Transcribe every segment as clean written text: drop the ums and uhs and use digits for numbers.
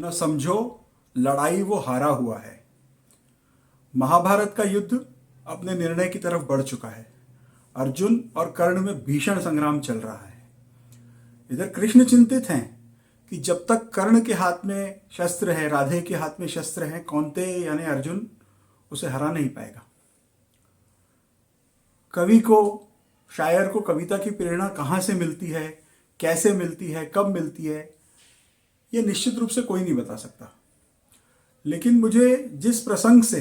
न समझो लड़ाई वो हारा हुआ है। महाभारत का युद्ध अपने निर्णय की तरफ बढ़ चुका है। अर्जुन और कर्ण में भीषण संग्राम चल रहा है। इधर कृष्ण चिंतित हैं कि जब तक कर्ण के हाथ में शस्त्र है, राधे के हाथ में शस्त्र है, कौंते यानी अर्जुन उसे हरा नहीं पाएगा। कवि को, शायर को कविता की प्रेरणा कहाँ से मिलती है, कैसे मिलती है, कब मिलती है, ये निश्चित रूप से कोई नहीं बता सकता। लेकिन मुझे जिस प्रसंग से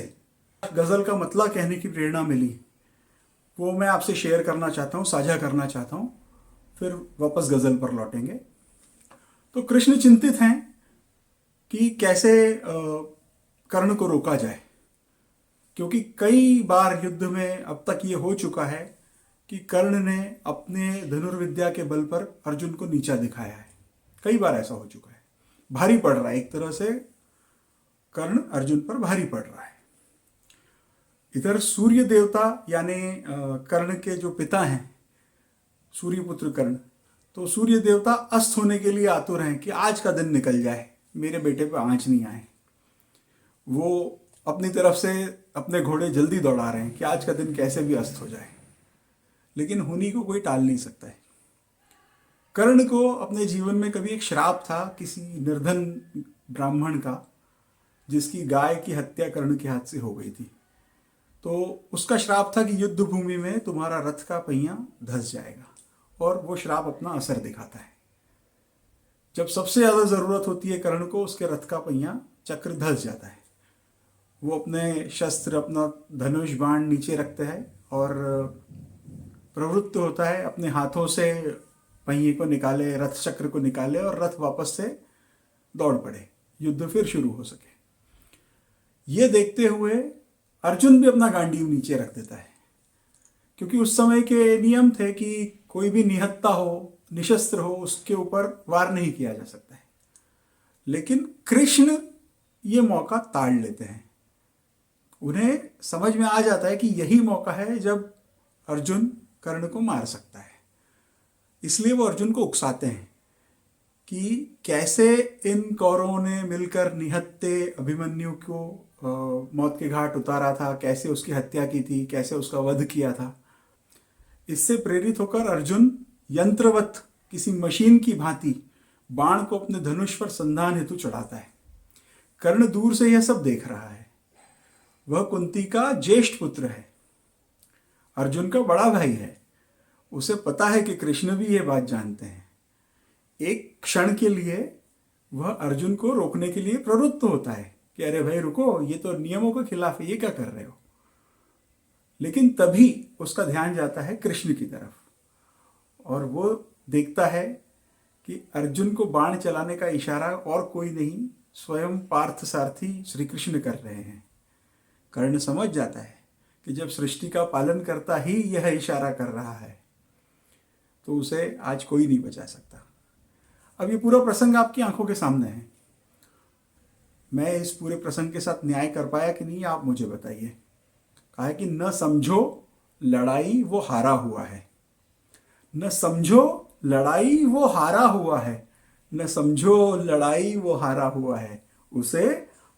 गज़ल का मतला कहने की प्रेरणा मिली वो मैं आपसे शेयर करना चाहता हूँ, साझा करना चाहता हूँ, फिर वापस गज़ल पर लौटेंगे। तो कृष्ण चिंतित हैं कि कैसे कर्ण को रोका जाए, क्योंकि कई बार युद्ध में अब तक ये हो चुका है कि कर्ण ने अपने धनुर्विद्या के बल पर अर्जुन को नीचा दिखाया है। कई बार ऐसा हो चुका है, भारी पड़ रहा है, एक तरह से कर्ण अर्जुन पर भारी पड़ रहा है। इधर सूर्य देवता यानी कर्ण के जो पिता हैं, सूर्यपुत्र कर्ण, तो सूर्य देवता अस्त होने के लिए आतुर हैं कि आज का दिन निकल जाए, मेरे बेटे पे आंच नहीं आए। वो अपनी तरफ से अपने घोड़े जल्दी दौड़ा रहे हैं कि आज का दिन कैसे भी अस्त हो जाए, लेकिन होनी को कोई टाल नहीं सकता है। कर्ण को अपने जीवन में कभी एक श्राप था किसी निर्धन ब्राह्मण का, जिसकी गाय की हत्या कर्ण के हाथ से हो गई थी। तो उसका श्राप था कि युद्ध भूमि में तुम्हारा रथ का पहिया धंस जाएगा, और वो श्राप अपना असर दिखाता है। जब सबसे ज़्यादा ज़रूरत होती है कर्ण को, उसके रथ का पहिया चक्र धंस जाता है। वो अपने शस्त्र, अपना धनुष बाण नीचे रखता है और प्रवृत्त होता है अपने हाथों से पहिए को निकाले, रथ चक्र को निकाले और रथ वापस से दौड़ पड़े, युद्ध फिर शुरू हो सके। ये देखते हुए अर्जुन भी अपना गांडीव नीचे रख देता है, क्योंकि उस समय के नियम थे कि कोई भी निहत्था हो, निशस्त्र हो, उसके ऊपर वार नहीं किया जा सकता है। लेकिन कृष्ण ये मौका ताड़ लेते हैं। उन्हें समझ में आ जाता है कि यही मौका है जब अर्जुन कर्ण को मार सकता है। इसलिए वो अर्जुन को उकसाते हैं कि कैसे इन कौरवों ने मिलकर निहत्थे अभिमन्यु को मौत के घाट उतारा था, कैसे उसकी हत्या की थी, कैसे उसका वध किया था। इससे प्रेरित होकर अर्जुन यंत्रवत किसी मशीन की भांति बाण को अपने धनुष पर संधान हेतु चढ़ाता है। कर्ण दूर से यह सब देख रहा है। वह कुंती का ज्येष्ठ पुत्र है, अर्जुन का बड़ा भाई है। उसे पता है कि कृष्ण भी यह बात जानते हैं। एक क्षण के लिए वह अर्जुन को रोकने के लिए प्रवृत्त होता है कि अरे भाई रुको, ये तो नियमों के खिलाफ है, ये क्या कर रहे हो। लेकिन तभी उसका ध्यान जाता है कृष्ण की तरफ, और वो देखता है कि अर्जुन को बाण चलाने का इशारा और कोई नहीं, स्वयं पार्थ सारथी श्री कृष्ण कर रहे हैं। कर्ण समझ जाता है कि जब सृष्टि का पालन करता ही यह इशारा कर रहा है तो उसे आज कोई नहीं बचा सकता। अब ये पूरा प्रसंग आपकी आंखों के सामने है। मैं इस पूरे प्रसंग के साथ न्याय कर पाया कि नहीं, आप मुझे बताइए। कहा है कि न समझो लड़ाई वो हारा हुआ है, न समझो लड़ाई वो हारा हुआ है, न समझो लड़ाई वो हारा हुआ है, उसे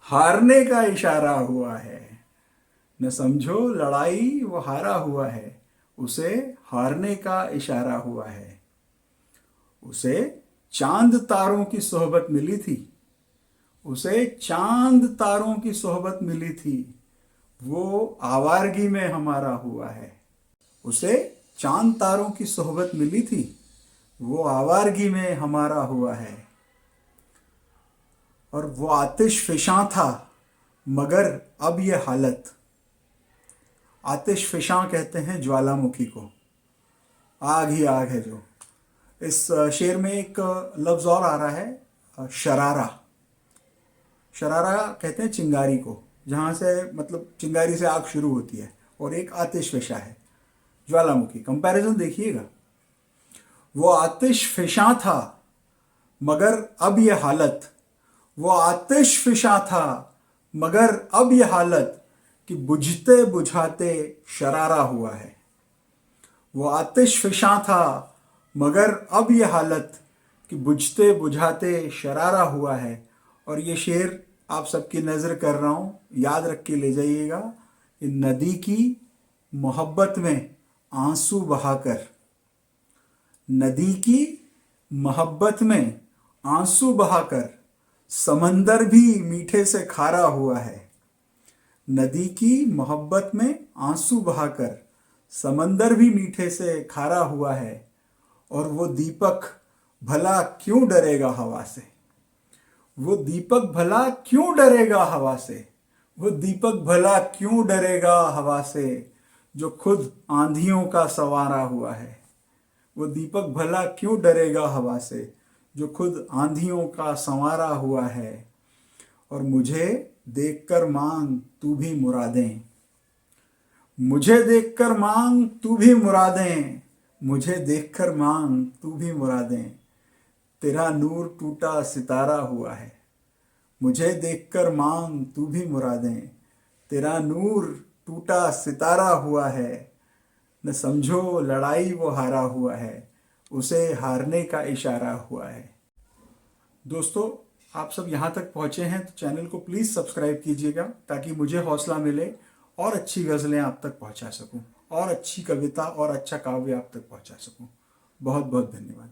हारने का इशारा हुआ है। न समझो लड़ाई वो हारा हुआ है, उसे हारने का इशारा हुआ है। उसे चांद तारों की सोहबत मिली थी, उसे चांद तारों की सोहबत मिली थी, वो आवारगी में हमारा हुआ है। उसे चांद तारों की सोहबत मिली थी, वो आवारगी में हमारा हुआ है। और वो आतिश फिशां था मगर अब ये हालत। आतिश फिशां कहते हैं ज्वालामुखी को, आग ही आग है जो। इस शेर में एक लफ्ज और आ रहा है, शरारा। शरारा कहते हैं चिंगारी को, जहाँ से मतलब चिंगारी से आग शुरू होती है, और एक आतिश फिशा है ज्वालामुखी। कंपैरिजन देखिएगा। वो आतिश फिशा था मगर अब ये हालत, वो आतिश फिशा था मगर अब ये हालत, कि बुझते बुझाते शरारा हुआ है। वो आतिश फिशा था मगर अब ये हालत, कि बुझते बुझाते शरारा हुआ है, और ये शेर आप सबकी नज़र कर रहा हूँ, याद रख के ले जाइएगा। कि नदी की मोहब्बत में आंसू बहाकर, नदी की मोहब्बत में आंसू बहाकर समंदर भी मीठे से खारा हुआ है। नदी की मोहब्बत में आंसू बहाकर समंदर भी मीठे से खारा हुआ है। और वो दीपक भला क्यों डरेगा हवा से, वो दीपक भला क्यों डरेगा हवा से, वो दीपक भला क्यों डरेगा हवा से, जो खुद आंधियों का सवारा हुआ है। वो दीपक भला क्यों डरेगा हवा से, जो खुद आंधियों का संवारा हुआ है। और मुझे देखकर मांग तू भी मुरादें, मुझे देखकर मांग तू भी मुरादें, मुझे देखकर मांग तू भी मुरादें, तेरा नूर टूटा सितारा हुआ है। मुझे देखकर मांग तू भी मुरादें, तेरा नूर टूटा सितारा हुआ है। न समझो लड़ाई वो हारा हुआ है, उसे हारने का इशारा हुआ है। दोस्तों, आप सब यहाँ तक पहुँचे हैं तो चैनल को प्लीज़ सब्सक्राइब कीजिएगा, ताकि मुझे हौसला मिले और अच्छी गज़लें आप तक पहुँचा सकूँ, और अच्छी कविता और अच्छा काव्य आप तक पहुँचा सकूँ। बहुत बहुत धन्यवाद।